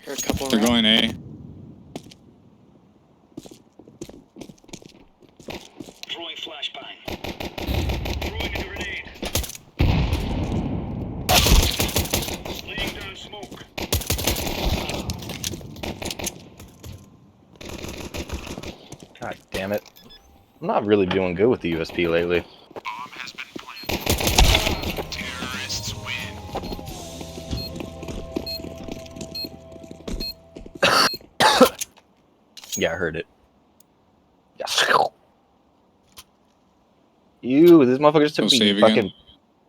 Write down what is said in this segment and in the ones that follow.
Here a couple. They're going A. Throwing flashbang. Throwing a grenade. Laying down smoke. God damn it. I'm not really doing good with the USP lately. Bomb has been planted. Terrorists win. Yeah, I heard it. Yeah. Ew, this motherfucker just took Go the save fucking again.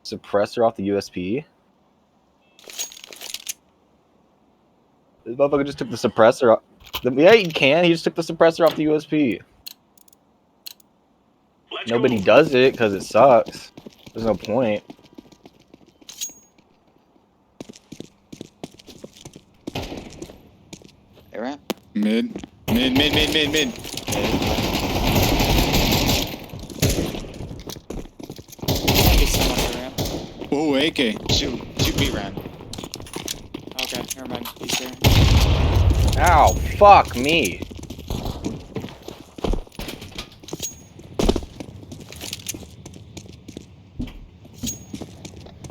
suppressor off the USP. This motherfucker just took the suppressor off. Yeah, he can. He just took the suppressor off the USP. Let's Nobody go. does it because it sucks. There's no point. Hey, ramp. Mid. Mid. Maybe someone on the ramp. Oh, AK. Shoot B ramp. Okay, never mind. He's there. Ow, fuck me.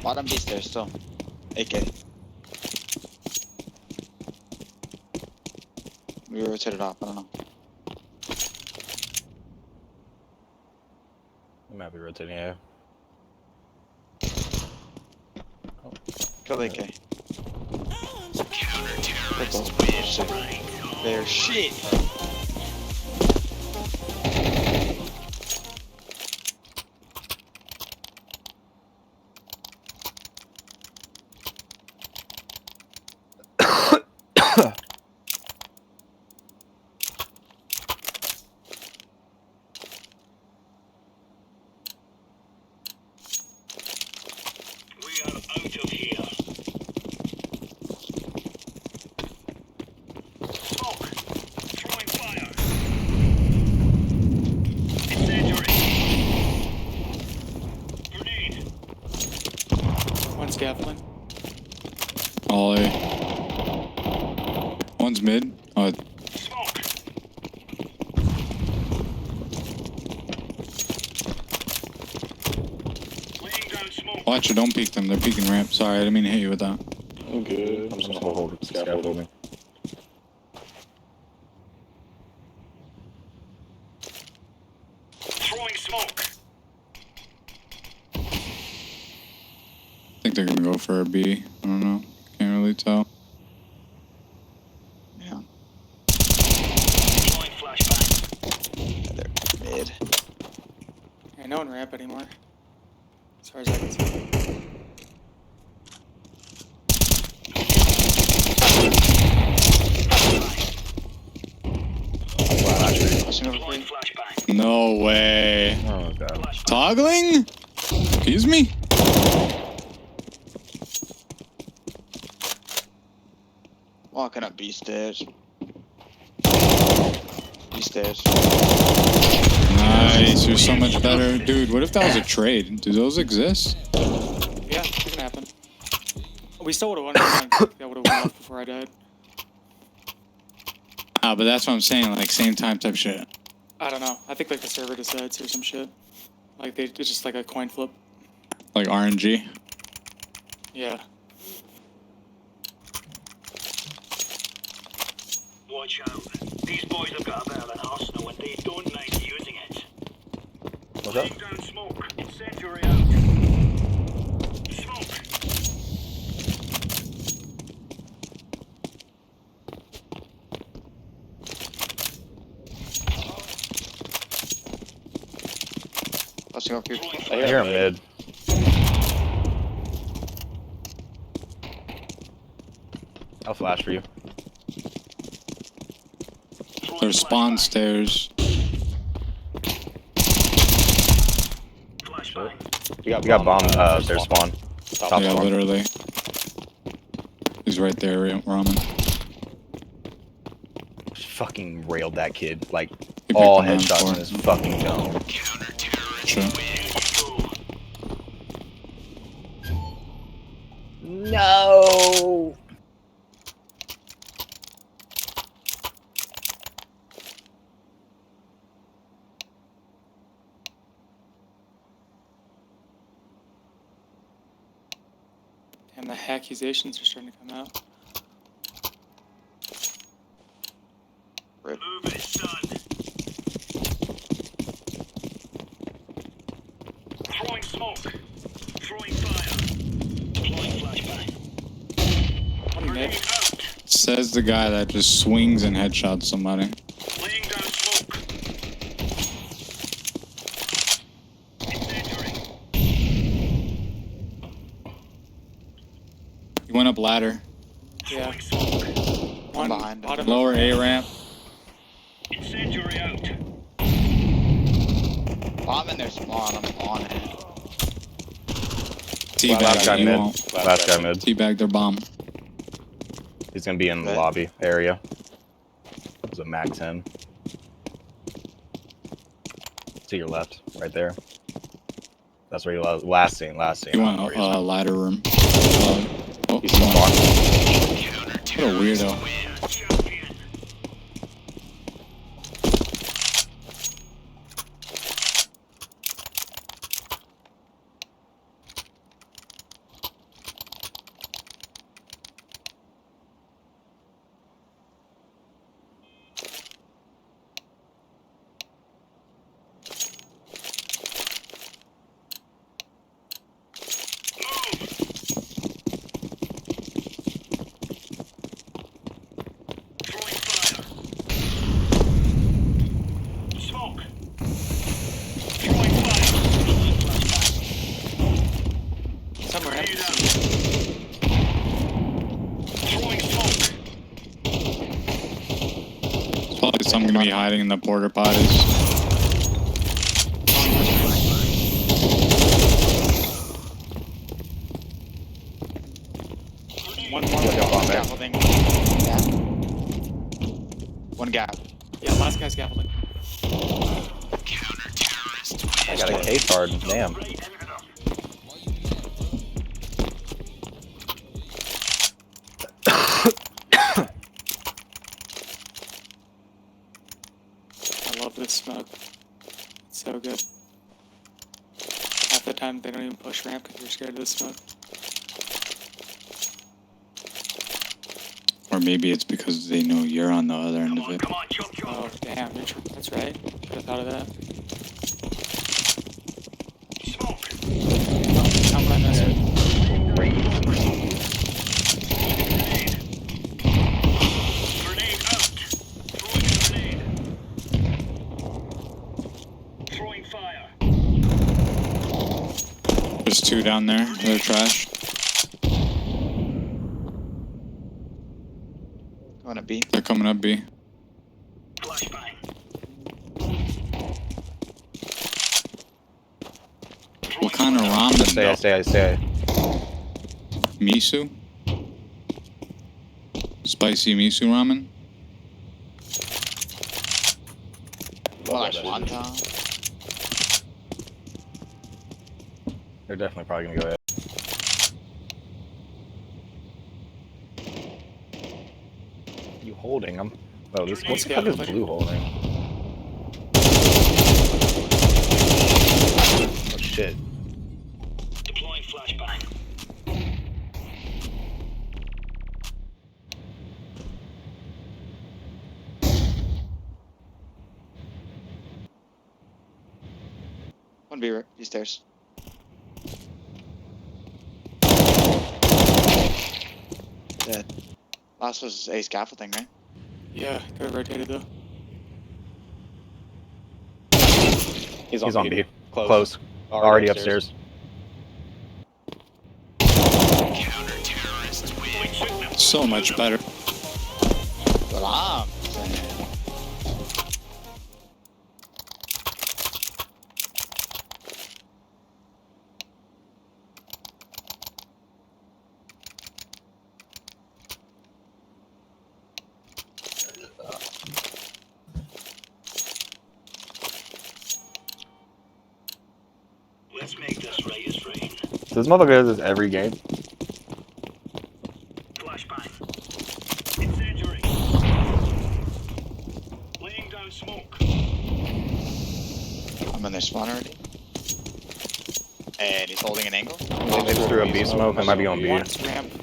Bottom B stairs still. AK. We rotated off. I don't know. I might be rotating here. Kill the AK. Counter-terrorists win. They're shit. We are out of here. Smoke. Throwing fire. Incendiary. Grenade. One scaffolding. All A. One's mid. Smoke. Laying down smoke. Watch it. Don't peek them. They're peeking ramp. Sorry, I didn't mean to hit you with that. I'm good. I'm just gonna hold the scaffolding. Throwing smoke. I think they're gonna go for a B. I don't know. Can't really tell. Yeah. Throwing flashbang. They're mid. Yeah, no one ramp anymore. As far as I can see. Pushing over Deploying 3. flashbang. No way. Oh god. Flashbang. Toggling? Excuse me? Walking up B stairs. B stairs. Nice. You're so much better. Dude, what if that was a trade? Do those exist? Yeah, it can happen. We still would have won. I would have won off before I died. Ah, but that's what I'm saying. Like, same time type shit. I don't know. I think like the server decides or some shit. Like it's just like a coin flip. Like RNG. Yeah. Watch out. These boys have got a bit of an arsenal and they don't mind using it. What's up? Laying down smoke. Incendiary out. Smoke. Pushing over here. I hear him mid. I'll flash for you. There's spawn stairs. Flashbang. We got bomb. Their spawn. Top Yeah, spawn. literally. He's right there, ramen. Fucking railed that kid. Like He all picked him headshots on in his fucking dome. Counter-terrorists Sure. win. Go. No. And the accusations are starting to come out. Move it, son. Throwing smoke. Throwing fire. Deploying flashbang. One mid. Grenade out. Says the guy that just swings and headshots somebody. Laying down smoke. Incendiary. He went up ladder. Yeah. Throwing smoke. One behind him. bottom. Lower A ramp. Incendiary out. I'm in their spawn. I'm on it. Last guy Teabag. He mid. won't. Last guy mid. Teabag their bomb. He's gonna be in the Right. lobby area. There's a Mac 10. To your left, right there. That's where he last seen. He Oh, went he's- ladder room. Oh, he's from bar. what a weirdo. Champion. Throwing fire. Smoke. Throwing fire. Deploying flashbang. Somewhere Grenade out. empty. Throwing smoke. There's probably someone gonna be hiding in the porta potties. One more. Scaffolding. Yeah. One gap. Yeah, last guy's scaffolding. I got a case card. Damn. Right evidence. I love this smoke. It's so good. Half the time they don't even push ramp because they're scared of this smoke. Or maybe it's because they know you're on the other end of it. Come on, chop Oh, chop. damn, that's right. Could have thought of that. Smoke. How would I mess with? Grenade. Grenade out. Throwing grenade. Throwing fire. There's two down there. They're trash. Going to B. They're coming up B. Flashbang. What kind of ramen though? Stay. Miso? Spicy miso ramen? Flash wonton. They're definitely probably gonna go ahead. You holding them? Oh, this what's the fuck is blue holding? Oh shit. Deploying flashbang. One B, B stairs. Dead. Last was A scaffolding, right? Yeah, could have rotated though. He's on B. Close. Already upstairs. So much better. Salam. Let's make this right as rain. So this motherfucker does this every game. Flashbang. Incendiary. Laying down smoke. I'm in their spawn already. And he's holding an angle. They just threw a B smoke. I might be on B. One's ramp. On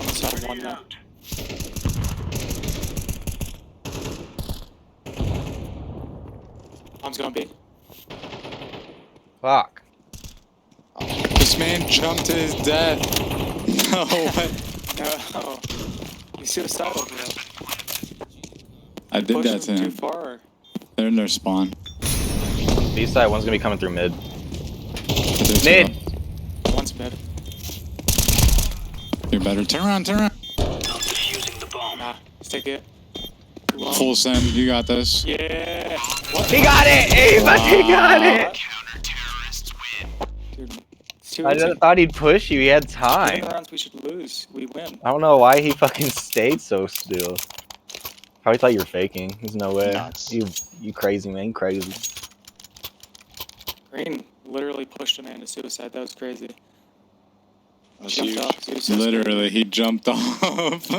the side of one now. One's going B. Fuck. This man jumped to his death. No, what? No. You suicidal, bro. I did that to Too him. far. They're in their spawn. B side, one's gonna be coming through mid. They're Mid! two One's mid. up. You're better. Turn around, turn around. I'm defusing the bomb. Nah, stick it. Full send. You got this. Yeah. What? He got it! He fucking got it! Dude, it's too I easy. just thought he'd push you. He had The time. rounds we should lose. We win. I don't know why he fucking stayed so still. Probably thought you were faking. There's no way. Nuts. You crazy man, crazy. Green literally pushed a man to suicide. That was crazy. That's Jumped huge. off. Suicide. Literally, he jumped off.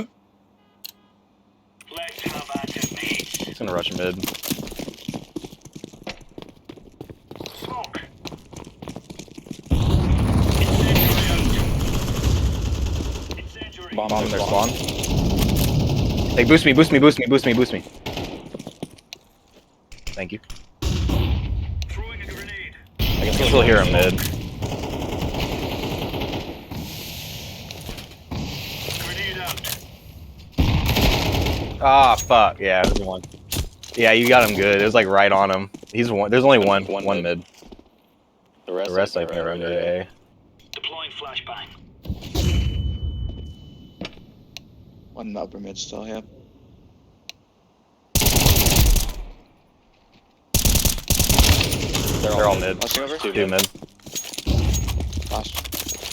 Let's have active needs. He's gonna rush mid. Smoke. Incendiary out. Bomb in their spawn. Hey, boost me, boost me, boost me, boost me, boost me. Thank you. Throwing a grenade. I can still hear him mid. Grenade out. Ah, fuck. Yeah, there's one. Yeah, you got him good. It was like right on him. He's one. There's only one mid. The The rest I think are under A. Deploying flashbang. One in the upper mid still, yeah. They're all mid. Flashing over? Two mid. Flash.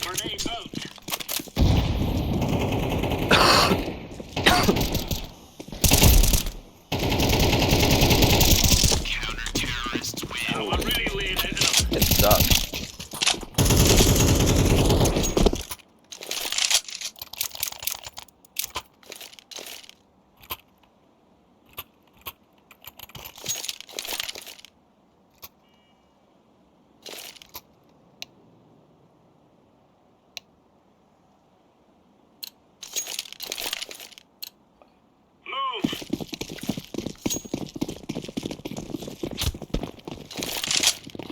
Grenade out. I'm really laying it up. It sucks. Move.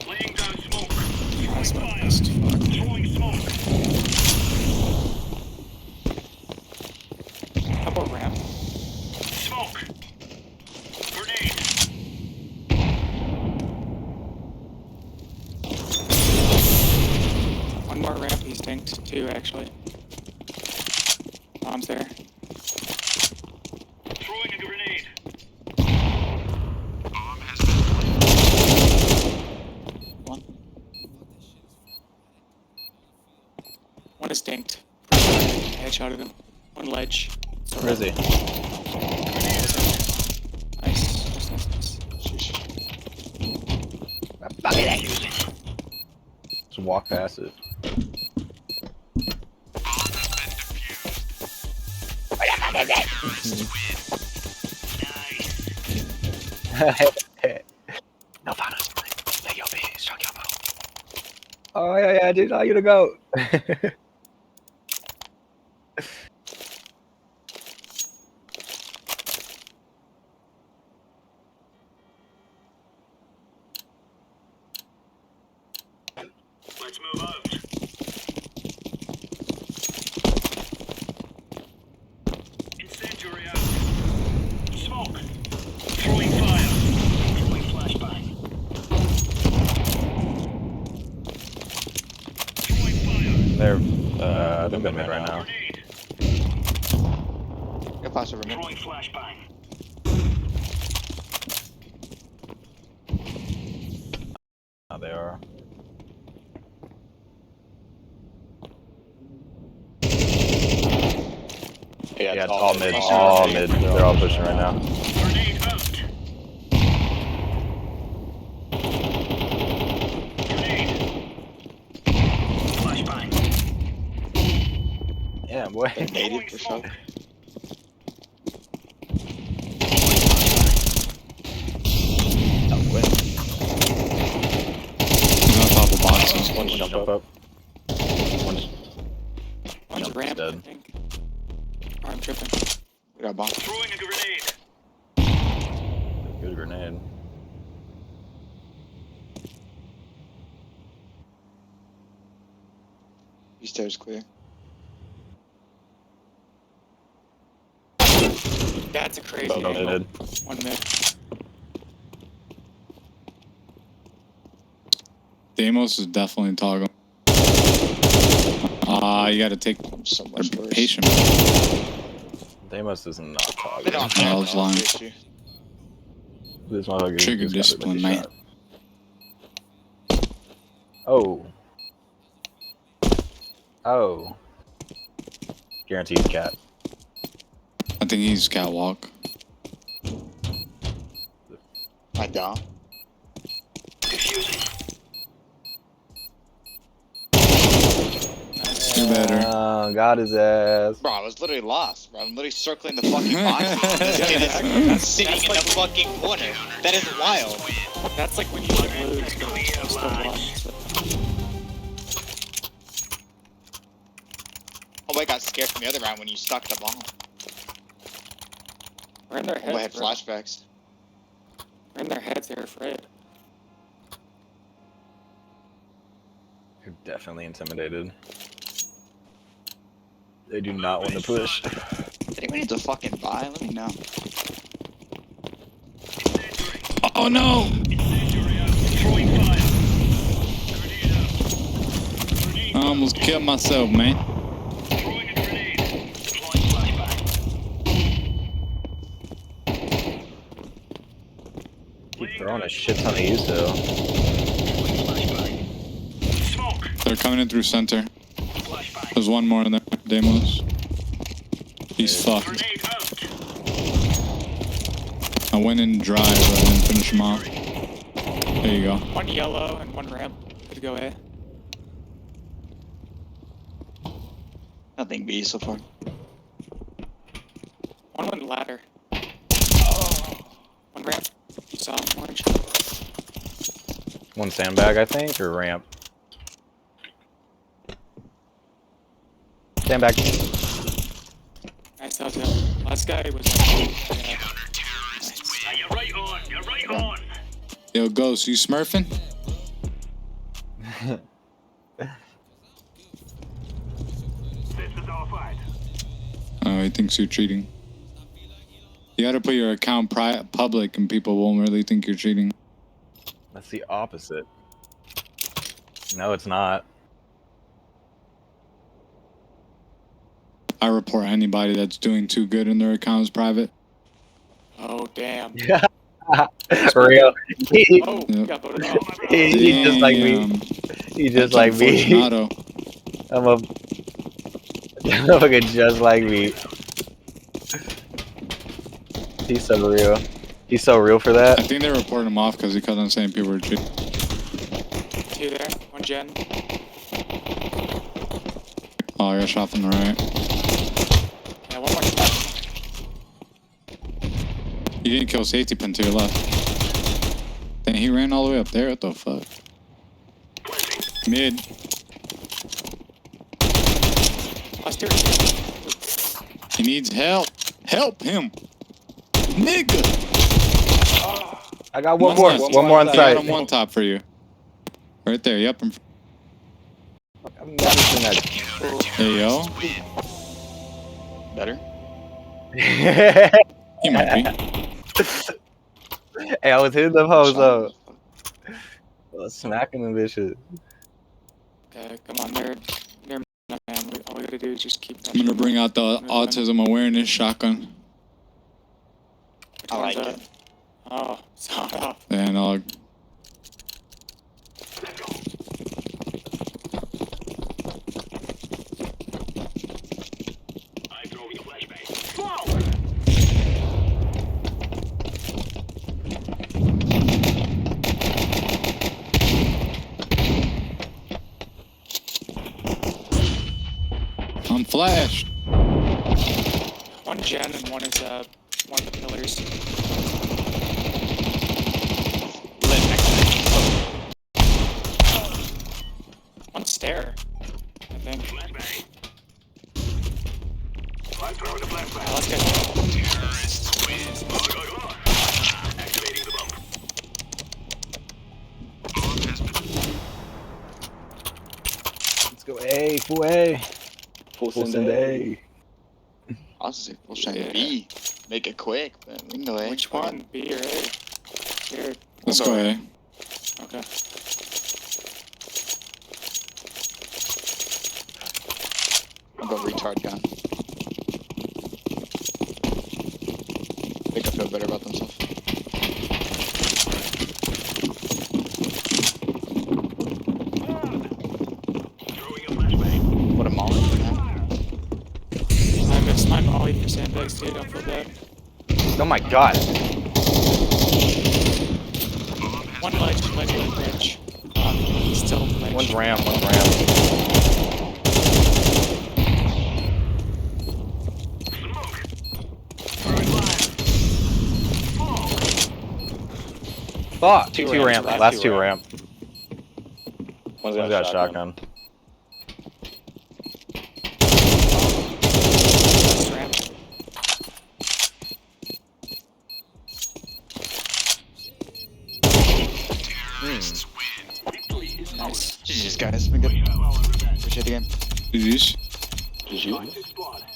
Laying down smoke. That's Throwing not fire. best. Throwing smoke. How about ramp? Smoke. Grenade. One more ramp. He's dinked. Two, actually. Bomb's there. Throwing a grenade. One. One is dinked. Headshotted him. One ledge. Where is he? Nice. Nice. Sheesh. Just walk past it. No fun. Take your piece, strong your bow. Oh yeah, dude, how you to go? Let's move out. Incendiary out. Smoke. Throwing fire. Throwing flashbang. Throwing fire. They're mid right now. Grenade. Got flash over mid. Throwing flashbang. Oh, they are. Yeah, it's all mid. All mid. They're all pushing right now. Grenade out. Grenade. Flashbang. Yeah, boy. Native for sure. He's on top of One's jump up. One's One's Jump ramp, I dead. think. Or I'm tripping. We got bomb. Throwing a grenade. good grenade. These stairs clear. That's a crazy Both angle. dead. One mid. Deimos is definitely toggle. You gotta take So much worse. patient. Deimos is not They talking. don't Yeah, I have was no lying. issue. This motherfucker Trigger just got discipline, the lucky man. shot. Oh. Oh. Guaranteed cat. I think he's catwalk. I don't. Diffusing. You're better. Got his ass. Bro, I was literally lost, bro. I'm literally circling the fucking boxes. This kid is sitting in the fucking corner. That is wild. That's like when you should lose, but I'm still lost. Oh, I got scared from the other round when you stuck the bomb. We're in their Oh, I had heads, bro. flashbacks. We're in their heads, they're afraid. You're definitely intimidated. They do not want to push. If anyone needs a fucking buy, let me know. Oh no! Incendiary out. Throwing fire. Grenade out. Grenade I almost killed myself, man. throwing a grenade. Deploying flashbang. Keep throwing a shit ton of you, so. Smoke. They're coming in through center. Flashbang. There's one more in there. Deimos. He's fucked. Grenade out. I went in dry, but I didn't finish him off. There you go. One yellow and one ramp. Good to go A. Nothing B so far. One went ladder. One ramp. You saw him, orange. One sandbag, I think, or ramp. Sandbag. Nice, that was it. Last guy was like, yeah. Now you're right on. You're right on. Yo, Ghost, you smurfing? This is all fight. Oh, he thinks you're cheating. You gotta put your account public and people won't really think you're cheating. That's the opposite. No, it's not. I report anybody that's doing too good in their accounts private. Oh, damn. Real. He, Oh, Yep. got voted off. he just like me. Damn. He just like me. Fortunato. I'm a motherfucker just like me. He's so real. He's so real for I that. think they reported him off because he kept on saying people were cheating. Two there. One gen. Oh, I got shot from the right. Yeah, one more. You didn't kill safety pin to your left. Then he ran all the way up there. What the fuck? Mid. Last two. He needs help. Help him. Nigga. I got one more. side. One more on He got him site. one top for you. Right there. Yep. I've never seen that. There you go. Better? He might be. Hey, I was hitting them hoes Shot. up. I was smacking them bitches. Come on, they're enough, man. All we gotta do is just keep I'm gonna bring out the autism awareness shotgun. I like it. Oh, sound off. And I'm throwing a flashbang. Smoke. I'm flashed. One gen and one is one of the pillars. stair. I think. Flashbang. I'm throwing the flashbang. Let's go. Activating the bump. Let's go A, full A. Full Full send send A. A. I was just we'll try Yeah. B. Make it quick, but we can go A. Which one? B or A? Here. Let's go A. Okay. I'll go retard gun. Make them feel better about themselves. Throwing a flashbang. What a molly for that. I missed my molly for sandbags too. Don't feel bad. Oh my god. One ledge. Still ledge. One's ramp, one's ramp. Fuck. Two ramp. Last two ramp. One's One's got a shotgun. Last ramp. Nice. GG's guys, been good. Appreciate the game. GG's. GG. Squad.